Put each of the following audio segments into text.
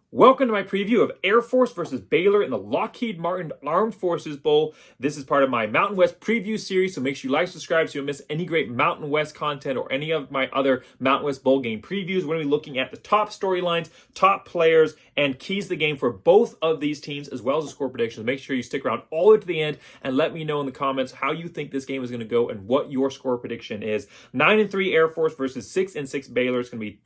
Welcome to my preview of Air Force versus Baylor in the Lockheed Martin Armed Forces Bowl. This is part of my Mountain West preview series, so make sure you like, subscribe so you don't miss any great Mountain West content or any of my other Mountain West Bowl game previews. We're going to be looking at the top storylines, top players, and keys to the game for both of these teams, as well as the score predictions. Make sure you stick around all the way to the end and let me know in the comments how you think this game is going to go and what your score prediction is. 9-3 Air Force versus 6-6 Baylor. It's going to be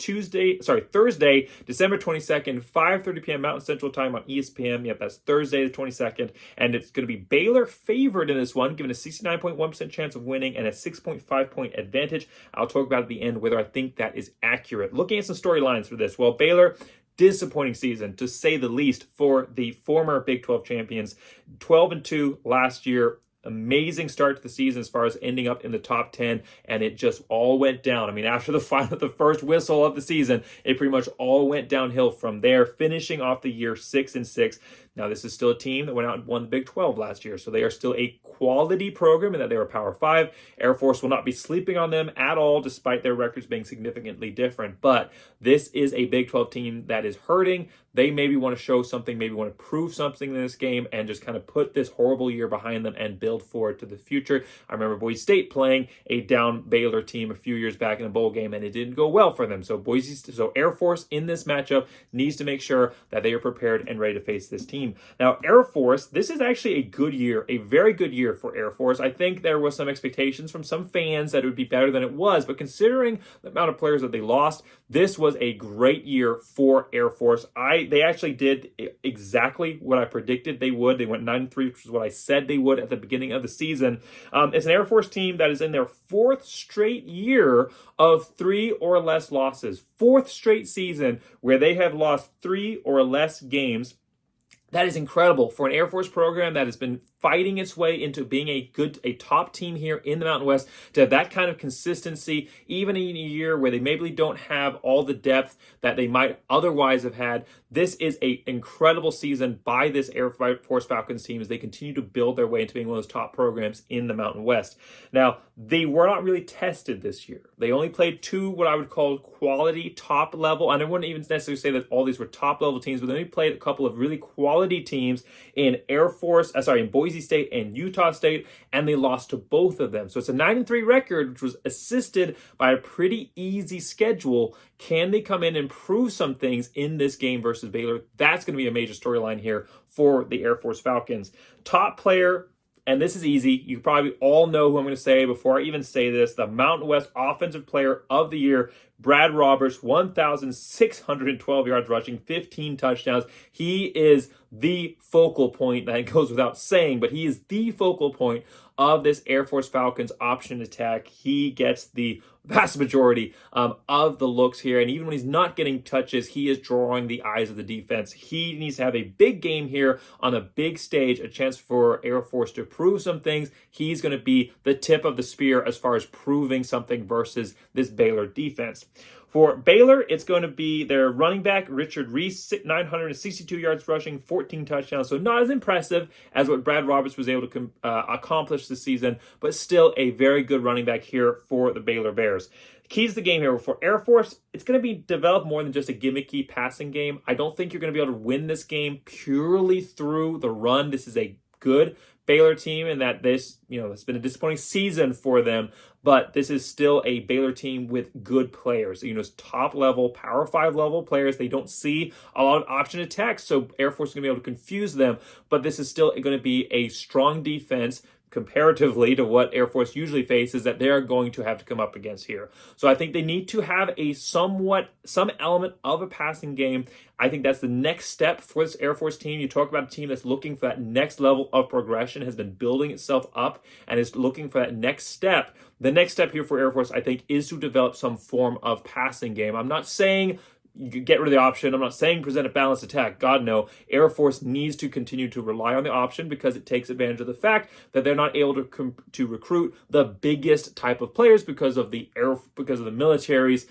Thursday, December 22nd, 5:30 p.m. Mountain Central Time on ESPN. Yep, that's Thursday the 22nd. And it's going to be Baylor favored in this one, given a 69.1% chance of winning and a 6.5-point advantage. I'll talk about at the end whether I think that is accurate. Looking at some storylines for this. Well, Baylor, disappointing season, to say the least, for the former Big 12 champions. 12-2 last year. Amazing start to the season as far as ending up in the top 10, and it just all went down. I mean, after the first whistle of the season, it pretty much all went downhill from there, finishing off the year 6-6. Now, this is still a team that went out and won the Big 12 last year, so they are still a quality program in that they were Power 5. Air Force will not be sleeping on them at all, despite their records being significantly different. But this is a Big 12 team that is hurting. They maybe want to show something, maybe want to prove something in this game and just kind of put this horrible year behind them and build forward to the future. I remember Boise State playing a down Baylor team a few years back in a bowl game, and it didn't go well for them. So Air Force in this matchup needs to make sure that they are prepared and ready to face this team. Now, Air Force, this is actually a good year, a very good year for Air Force. I think there was some expectations from some fans that it would be better than it was, but considering the amount of players that they lost, this was a great year for Air Force. They actually did exactly what I predicted they would. They went 9-3, which is what I said they would at the beginning of the season. It's an Air Force team that is in their fourth straight year of 3 or less losses. Fourth straight season where they have lost 3 or less games. That is incredible for an Air Force program that has been fighting its way into being a top team here in the Mountain West, to have that kind of consistency, even in a year where they maybe don't have all the depth that they might otherwise have had. This is an incredible season by this Air Force Falcons team as they continue to build their way into being one of those top programs in the Mountain West. Now, they were not really tested this year. They only played 2 what I would call quality top level, and I wouldn't even necessarily say that all these were top level teams, but they only played a couple of really quality teams in Boise State and Utah State, and they lost to both of them. So it's a 9-3 record, which was assisted by a pretty easy schedule. Can they come in and prove some things in this game versus Baylor? That's going to be a major storyline here for the Air Force Falcons. Top player, and this is easy. You probably all know who I'm going to say before I even say this. The Mountain West Offensive Player of the Year, Brad Roberts, 1,612 yards rushing, 15 touchdowns. He is the focal point. That goes without saying, but he is the focal point of this Air Force Falcons option attack. He gets the vast majority of the looks here, and even when he's not getting touches, he is drawing the eyes of the defense. He needs to have a big game here on a big stage, a chance for Air Force to prove some things. He's going to be the tip of the spear as far as proving something versus this Baylor defense. For Baylor, it's going to be their running back, Richard Reese, 962 yards rushing, 14 touchdowns. So not as impressive as what Brad Roberts was able to accomplish this season, but still a very good running back here for the Baylor Bears. Keys to the game here for Air Force, it's going to be developed more than just a gimmicky passing game. I don't think you're going to be able to win this game purely through the run. This is a good Baylor team, and that it's been a disappointing season for them, but this is still a Baylor team with good players. Top level, Power 5 level players. They don't see a lot of option attacks, so Air Force is going to be able to confuse them, but this is still going to be a strong defense comparatively to what Air Force usually faces that they're going to have to come up against here. So I think they need to have some element of a passing game. I think that's the next step for this Air Force team. You talk about a team that's looking for that next level of progression, has been building itself up, and is looking for that next step. The next step here for Air Force, I think, is to develop some form of passing game. I'm not saying you could get rid of the option. I'm not saying present a balanced attack. God, no. Air Force needs to continue to rely on the option because it takes advantage of the fact that they're not able to recruit the biggest type of players because of the military's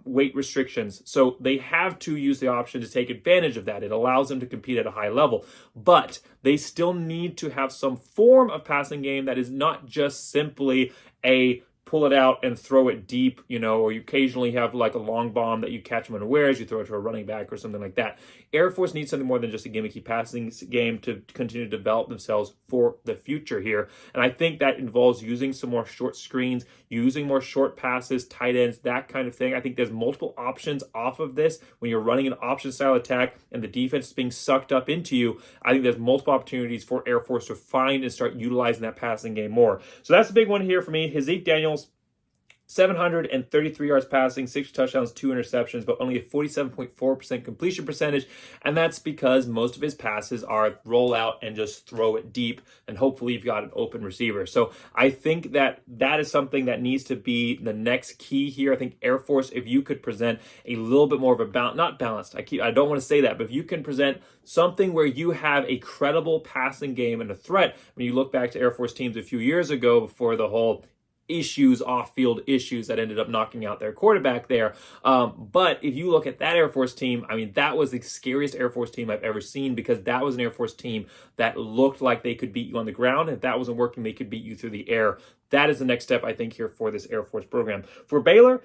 weight restrictions. So they have to use the option to take advantage of that. It allows them to compete at a high level. But they still need to have some form of passing game that is not just simply a pull it out and throw it deep, or you occasionally have like a long bomb that you catch them unawares, you throw it to a running back or something like that. Air Force needs something more than just a gimmicky passing game to continue to develop themselves for the future here. And I think that involves using some more short screens, using more short passes, tight ends, that kind of thing. I think there's multiple options off of this when you're running an option style attack and the defense is being sucked up into you. I think there's multiple opportunities for Air Force to find and start utilizing that passing game more. So that's the big one here for me. Zeke Daniels, 733 yards passing, 6 touchdowns, 2 interceptions, but only a 47.4% completion percentage. And that's because most of his passes are roll out and just throw it deep. And hopefully you've got an open receiver. So I think that is something that needs to be the next key here. I think Air Force, if you could present a little bit more of a not balanced. I don't want to say that, but if you can present something where you have a credible passing game and a threat. When you look back to Air Force teams a few years ago before the whole off-field issues that ended up knocking out their quarterback there. But if you look at that Air Force team, I mean, that was the scariest Air Force team I've ever seen, because that was an Air Force team that looked like they could beat you on the ground. If that wasn't working, they could beat you through the air. That is the next step, I think, here for this Air Force program. For Baylor,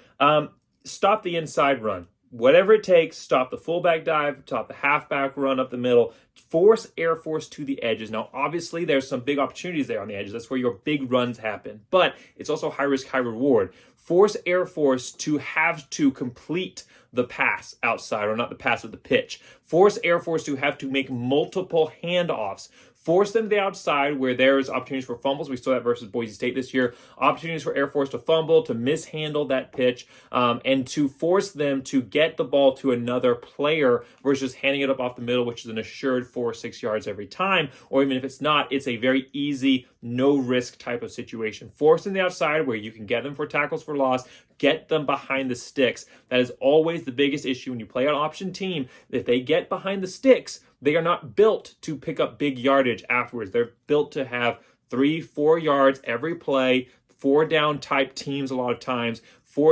stop the inside run. Whatever it takes, stop the fullback dive, stop the halfback run up the middle, force Air Force to the edges. Now, obviously, there's some big opportunities there on the edges. That's where your big runs happen. But it's also high risk, high reward. Force Air Force to have to complete the pass outside, or not the pass, but the pitch. Force Air Force to have to make multiple handoffs. Force them to the outside where there's opportunities for fumbles. We saw that versus Boise State this year. Opportunities for Air Force to fumble, to mishandle that pitch, and to force them to get the ball to another player versus handing it up off the middle, which is an assured 4 or 6 yards every time. Or even if it's not, it's a very easy, no-risk type of situation. Force them to the outside where you can get them for tackles for loss, get them behind the sticks. That is always the biggest issue when you play an option team. If they get behind the sticks, they are not built to pick up big yardage afterwards. They're built to have 3-4 yards every play, 4 down type teams a lot of times,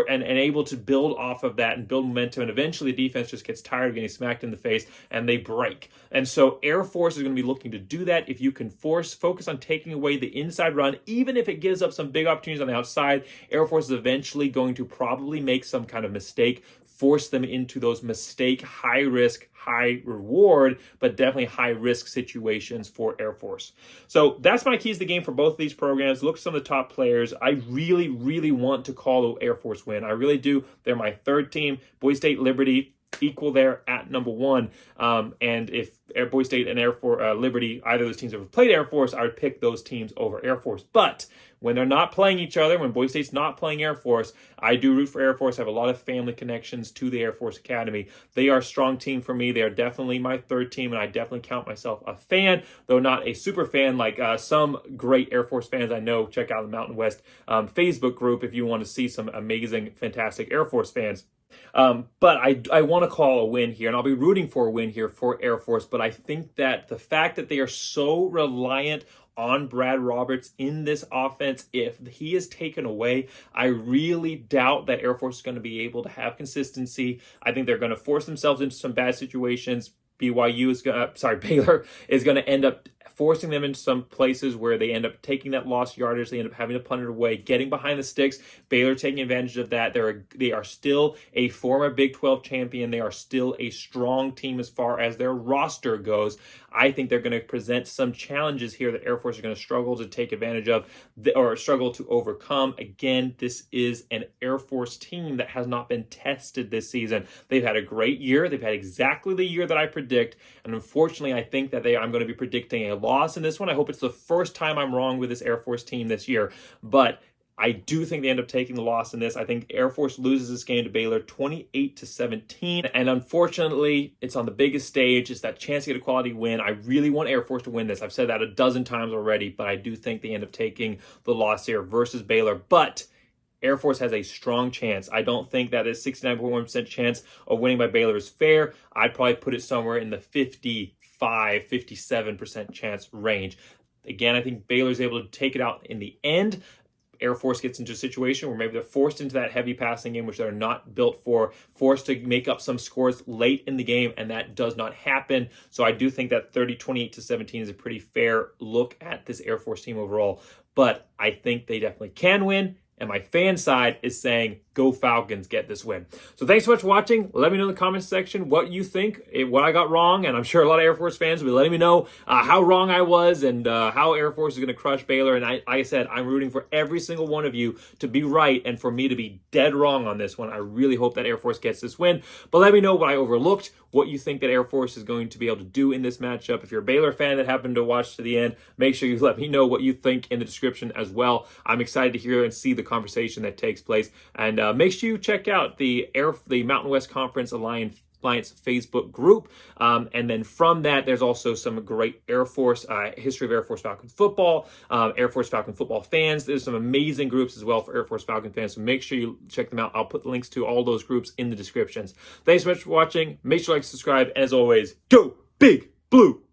and able to build off of that and build momentum. And eventually the defense just gets tired of getting smacked in the face and they break. And so Air Force is going to be looking to do that. If you can focus on taking away the inside run, even if it gives up some big opportunities on the outside, Air Force is eventually going to probably make some kind of mistake, force them into those high risk, high reward, but definitely high risk situations for Air Force. So that's my keys to the game for both of these programs. Look at some of the top players. I really, really want to call the Air Force win. I really do. They're my third team. Boise State, Liberty, equal there at number 1. And if Boise State and Air Force, Liberty, either of those teams ever played Air Force, I would pick those teams over Air Force. But when they're not playing each other, when Boise State's not playing Air Force, I do root for Air Force. I have a lot of family connections to the Air Force Academy. They are a strong team for me. They are definitely my third team, and I definitely count myself a fan, though not a super fan like some great Air Force fans I know. Check out the Mountain West Facebook group if you want to see some amazing, fantastic Air Force fans. But I want to call a win here, and I'll be rooting for a win here for Air Force. But I think that the fact that they are so reliant on Brad Roberts in this offense, if he is taken away, I really doubt that Air Force is going to be able to have consistency. I think they're going to force themselves into some bad situations. Baylor is going to end up forcing them into some places where they end up taking that lost yardage. They end up having to punt it away, getting behind the sticks. Baylor taking advantage of that. They are still a former Big 12 champion. They are still a strong team as far as their roster goes. I think they're going to present some challenges here that Air Force are going to struggle to take advantage of or struggle to overcome. Again, this is an Air Force team that has not been tested this season. They've had a great year. They've had exactly the year that I predict. And unfortunately, I think that I'm going to be predicting a loss in this one. I hope it's the first time I'm wrong with this Air Force team this year. But I do think they end up taking the loss in this. I think Air Force loses this game to Baylor 28-17. And unfortunately, it's on the biggest stage. It's that chance to get a quality win. I really want Air Force to win this. I've said that a dozen times already, but I do think they end up taking the loss here versus Baylor. But Air Force has a strong chance. I don't think that this 69.1% chance of winning by Baylor is fair. I'd probably put it somewhere in the 57% chance range. Again, I think Baylor's able to take it out in the end. Air Force gets into a situation where maybe they're forced into that heavy passing game, which they're not built for, forced to make up some scores late in the game, and that does not happen. So I do think that 28-17 is a pretty fair look at this Air Force team overall. But I think they definitely can win. and my fan side is saying, go Falcons, get this win. So thanks so much for watching. Let me know in the comments section what you think, what I got wrong, and I'm sure a lot of Air Force fans will be letting me know how wrong I was and how Air Force is going to crush Baylor. And like I said, I'm rooting for every single one of you to be right and for me to be dead wrong on this one. I really hope that Air Force gets this win. But let me know what I overlooked, what you think that Air Force is going to be able to do in this matchup. If you're a Baylor fan that happened to watch to the end, make sure you let me know what you think in the description as well. I'm excited to hear and see the conversation that takes place. And make sure you check out the Mountain West Conference Alliance Facebook group. And then from that, there's also some great Air Force, history of Air Force Falcon football, Air Force Falcon football fans. There's some amazing groups as well for Air Force Falcon fans. So make sure you check them out. I'll put the links to all those groups in the descriptions. Thanks so much for watching. Make sure you like, subscribe. And as always, go Big Blue.